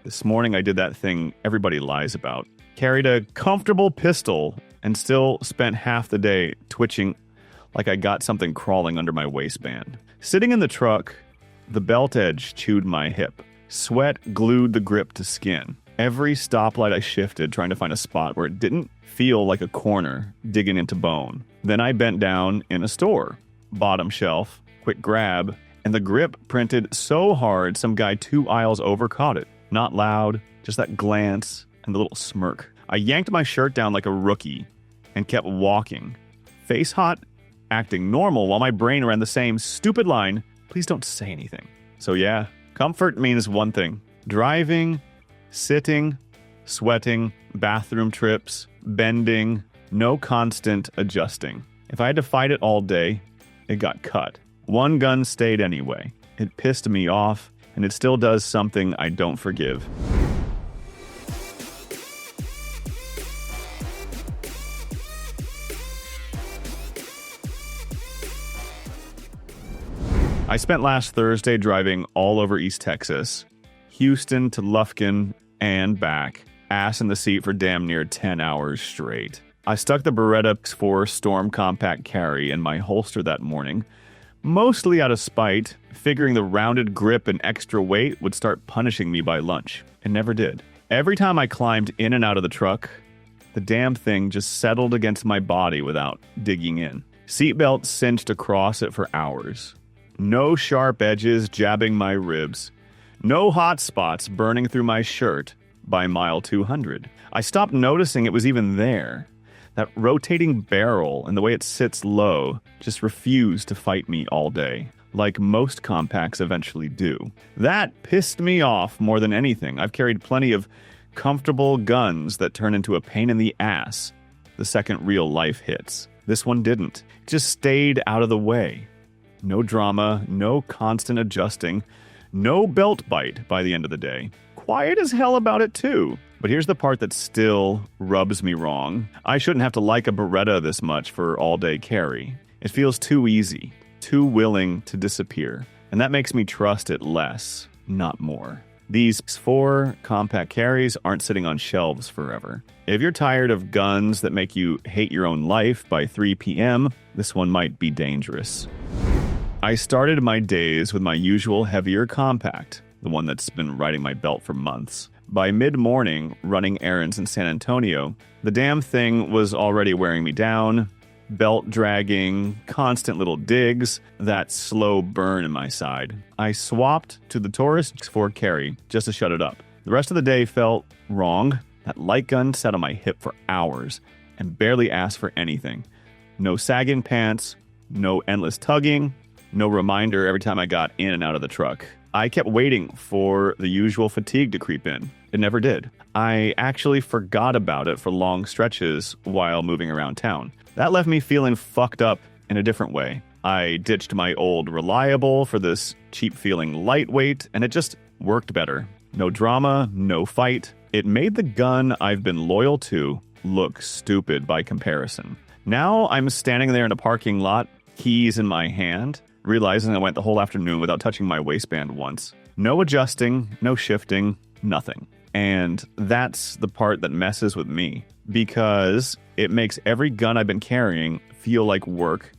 This morning I did that thing everybody lies about. Carried a comfortable pistol and still spent half the day twitching like I got something crawling under my waistband. Sitting in the truck, the belt edge chewed my hip. Sweat glued the grip to skin. Every stoplight I shifted, trying to find a spot where it didn't feel like a corner digging into bone. Then I bent down in a store. Bottom shelf, quick grab, and the grip printed so hard some guy 2 aisles over caught it. Not loud, just that glance and the little smirk. I yanked my shirt down like a rookie and kept walking. Face hot, acting normal while my brain ran the same stupid line, please don't say anything. So yeah, comfort means one thing. Driving, sitting, sweating, bathroom trips, bending, no constant adjusting. If I had to fight it all day, it got cut. One gun stayed anyway. It pissed me off, and it still does something I don't forgive. I spent last Thursday driving all over East Texas, Houston to Lufkin and back, ass in the seat for damn near 10 hours straight. I stuck the Beretta X4 Storm Compact Carry in my holster that morning, mostly out of spite, figuring the rounded grip and extra weight would start punishing me by lunch. It never did. Every time I climbed in and out of the truck, the damn thing just settled against my body without digging in. Seatbelt cinched across it for hours. No sharp edges jabbing my ribs. No hot spots burning through my shirt by mile 200. I stopped noticing it was even there. That rotating barrel and the way it sits low just refused to fight me all day, like most compacts eventually do. That pissed me off more than anything. I've carried plenty of comfortable guns that turn into a pain in the ass the second real life hits. This one didn't. It just stayed out of the way. No drama, no constant adjusting, no belt bite by the end of the day. Quiet as hell about it too. But here's the part that still rubs me wrong. I shouldn't have to like a Beretta this much for all-day carry. It feels too easy, too willing to disappear. And that makes me trust it less, not more. These 4 compact carries aren't sitting on shelves forever. If you're tired of guns that make you hate your own life by 3 p.m., this one might be dangerous. I started my days with my usual heavier compact, the one that's been riding my belt for months. By mid-morning, running errands in San Antonio, the damn thing was already wearing me down, belt dragging, constant little digs, that slow burn in my side. I swapped to the Taurus X4 carry just to shut it up. The rest of the day felt wrong. That light gun sat on my hip for hours and barely asked for anything. No sagging pants, no endless tugging, no reminder every time I got in and out of the truck. I kept waiting for the usual fatigue to creep in. It never did. I actually forgot about it for long stretches while moving around town. That left me feeling fucked up in a different way. I ditched my old reliable for this cheap-feeling lightweight, and it just worked better. No drama, no fight. It made the gun I've been loyal to look stupid by comparison. Now I'm standing there in a parking lot, keys in my hand, realizing I went the whole afternoon without touching my waistband once. No adjusting, no shifting, nothing. And that's the part that messes with me, because it makes every gun I've been carrying feel like work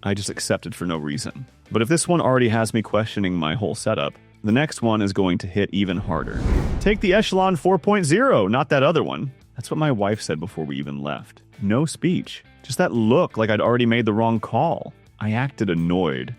I just accepted for no reason. But if this one already has me questioning my whole setup, the next one is going to hit even harder. Take the Echelon 4.0, not that other one. That's what my wife said before we even left. No speech. Just that look like I'd already made the wrong call. I acted annoyed.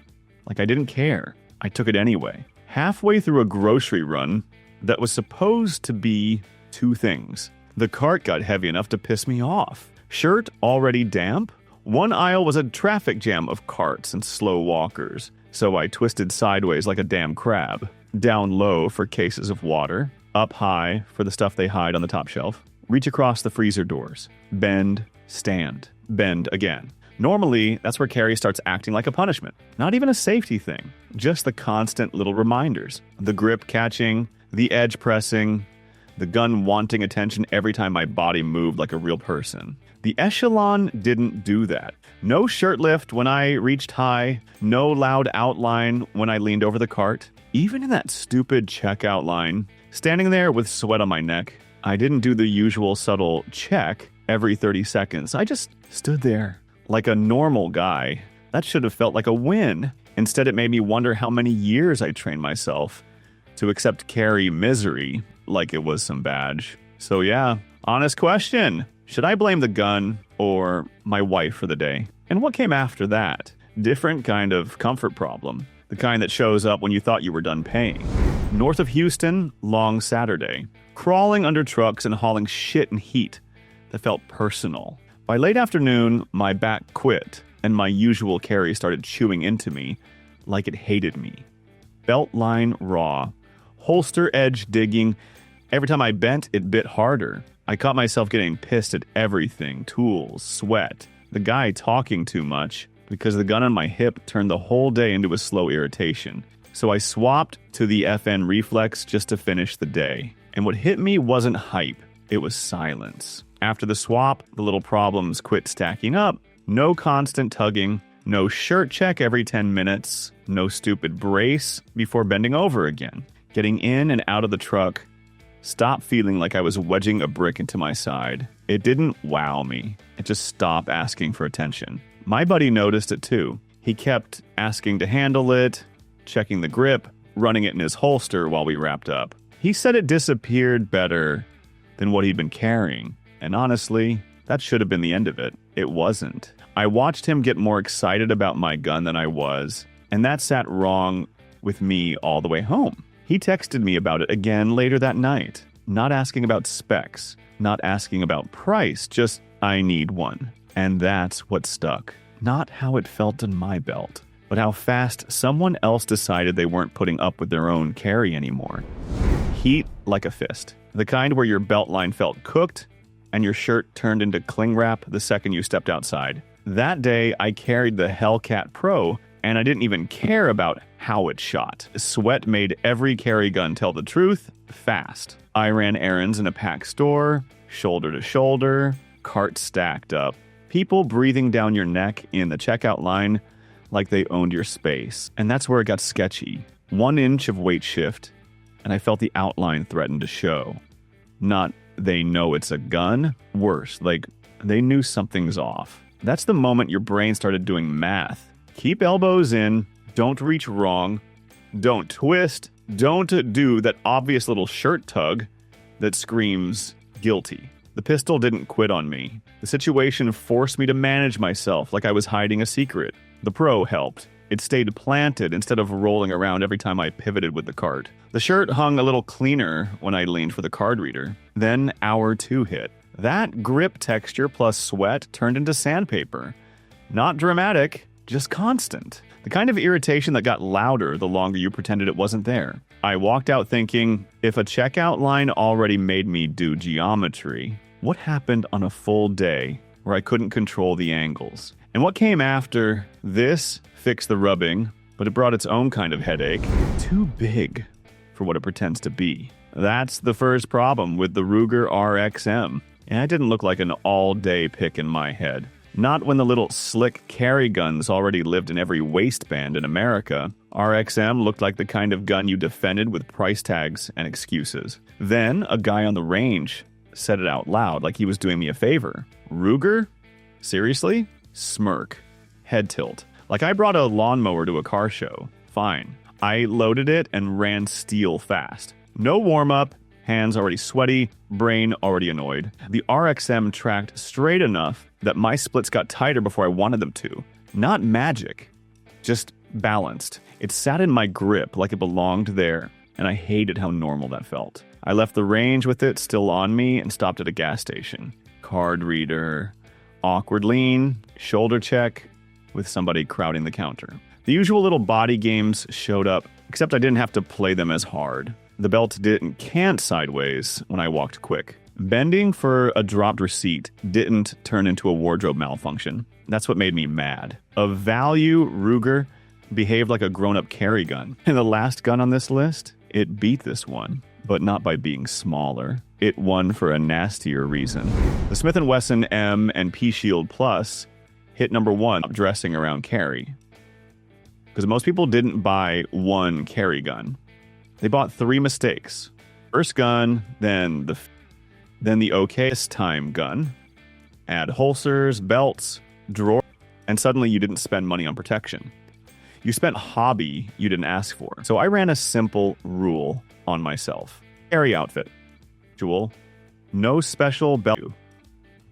Like I didn't care. I took it anyway. Halfway through a grocery run that was supposed to be 2 things. The cart got heavy enough to piss me off. Shirt already damp. One aisle was a traffic jam of carts and slow walkers, so I twisted sideways like a damn crab. Down low for cases of water. Up high for the stuff they hide on the top shelf. Reach across the freezer doors. Bend, stand, bend again. Normally, that's where carry starts acting like a punishment. Not even a safety thing. Just the constant little reminders. The grip catching, the edge pressing, the gun wanting attention every time my body moved like a real person. The Echelon didn't do that. No shirt lift when I reached high, no loud outline when I leaned over the cart. Even in that stupid checkout line, standing there with sweat on my neck, I didn't do the usual subtle check every 30 seconds. I just stood there like a normal guy. That should have felt like a win. Instead, it made me wonder how many years I trained myself to accept carry misery like it was some badge. So yeah, honest question. Should I blame the gun or my wife for the day? And what came after that? Different kind of comfort problem. The kind that shows up when you thought you were done paying. North of Houston, long Saturday. Crawling under trucks and hauling shit and heat that felt personal. By late afternoon, my back quit, and my usual carry started chewing into me like it hated me. Belt line raw. Holster edge digging. Every time I bent, it bit harder. I caught myself getting pissed at everything. Tools, sweat, the guy talking too much, because the gun on my hip turned the whole day into a slow irritation. So I swapped to the FN Reflex just to finish the day. And what hit me wasn't hype, it was silence. After the swap, the little problems quit stacking up. No constant tugging, no shirt check every 10 minutes, no stupid brace before bending over again. Getting in and out of the truck, stopped feeling like I was wedging a brick into my side. It didn't wow me, it just stopped asking for attention. My buddy noticed it too. He kept asking to handle it, checking the grip, running it in his holster while we wrapped up. He said it disappeared better than what he'd been carrying. And honestly, that should have been the end of it. It wasn't. I watched him get more excited about my gun than I was, and that sat wrong with me all the way home. He texted me about it again later that night, not asking about specs, not asking about price, just, I need one. And that's what stuck. Not how it felt in my belt, but how fast someone else decided they weren't putting up with their own carry anymore. Heat like a fist. The kind where your belt line felt cooked and your shirt turned into cling wrap the second you stepped outside. That day, I carried the Hellcat Pro, and I didn't even care about how it shot. Sweat made every carry gun tell the truth, fast. I ran errands in a packed store, shoulder to shoulder, carts stacked up. People breathing down your neck in the checkout line like they owned your space. And that's where it got sketchy. 1 inch of weight shift, and I felt the outline threaten to show. Not, they know it's a gun. Worse, like, they knew something's off. That's the moment your brain started doing math. Keep elbows in, don't reach wrong, don't twist, don't do that obvious little shirt tug that screams guilty. The pistol didn't quit on me. The situation forced me to manage myself like I was hiding a secret. The Pro helped. It stayed planted instead of rolling around every time I pivoted with the cart. The shirt hung a little cleaner when I leaned for the card reader. Then hour 2 hit. That grip texture plus sweat turned into sandpaper. Not dramatic, just constant. The kind of irritation that got louder the longer you pretended it wasn't there. I walked out thinking, if a checkout line already made me do geometry, what happened on a full day where I couldn't control the angles? And what came after this fixed the rubbing, but it brought its own kind of headache. Too big for what it pretends to be. That's the first problem with the Ruger RXM. And it didn't look like an all-day pick in my head. Not when the little slick carry guns already lived in every waistband in America. RXM looked like the kind of gun you defended with price tags and excuses. Then, a guy on the range said it out loud like he was doing me a favor. Ruger? Seriously? Smirk. Head tilt. Like I brought a lawnmower to a car show. Fine. I loaded it and ran steel fast. No warm-up, hands already sweaty, brain already annoyed. The RXM tracked straight enough that my splits got tighter before I wanted them to. Not magic, just balanced. It sat in my grip like it belonged there, and I hated how normal that felt. I left the range with it still on me and stopped at a gas station. Card reader, awkward lean, shoulder check, with somebody crowding the counter. The usual little body games showed up, except I didn't have to play them as hard. The belt didn't cant sideways when I walked quick. Bending for a dropped receipt didn't turn into a wardrobe malfunction. That's what made me mad. Of value, Ruger behaved like a grown-up carry gun. And the last gun on this list, it beat this one, but not by being smaller. It won for a nastier reason. The Smith & Wesson M and P Shield Plus hit number 1 dressing around carry. Because most people didn't buy one carry gun. They bought 3 mistakes. First gun, then the okayest time gun. Add holsters, belts, drawer, and suddenly you didn't spend money on protection. You spent a hobby you didn't ask for. So I ran a simple rule on myself. Carry outfit. Jewel. No special belt.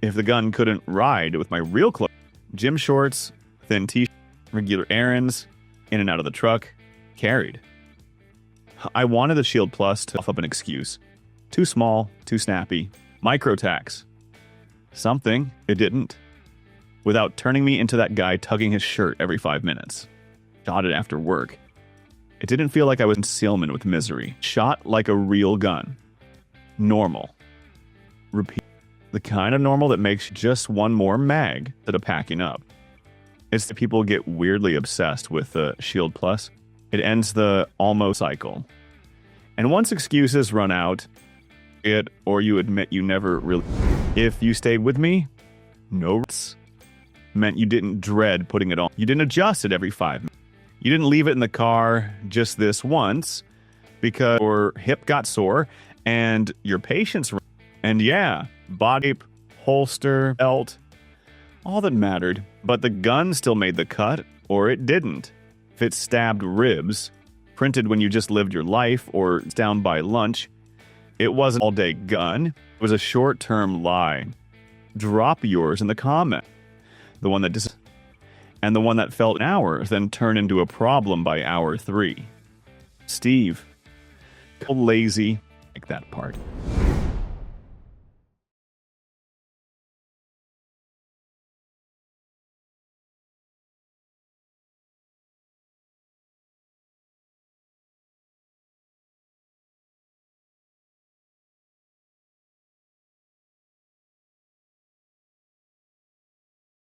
If the gun couldn't ride with my real clothes, gym shorts, thin t-shirt, regular errands, in and out of the truck, carried. I wanted the Shield Plus to offer up an excuse. Too small, too snappy. Micro tax. Something it didn't. Without turning me into that guy tugging his shirt every 5 minutes. Shot it after work. It didn't feel like I was concealment with misery. Shot like a real gun. Normal. Repeat. The kind of normal that makes just one more mag instead of packing up. It's that people get weirdly obsessed with the Shield Plus. It ends the almost cycle. And once excuses run out, or you admit you never really... If you stayed with me, no risks. Meant you didn't dread putting it on. You didn't adjust it every 5 minutes. You didn't leave it in the car just this once because your hip got sore and your patience... And yeah, body, holster, belt, all that mattered. But the gun still made the cut, or it didn't. If it stabbed ribs, printed when you just lived your life, or down by lunch, it wasn't an all-day gun. It was a short-term lie. Drop yours in the comment. The one that and the one that felt an hour, then turned into a problem by hour 3. Steve, lazy, like that part.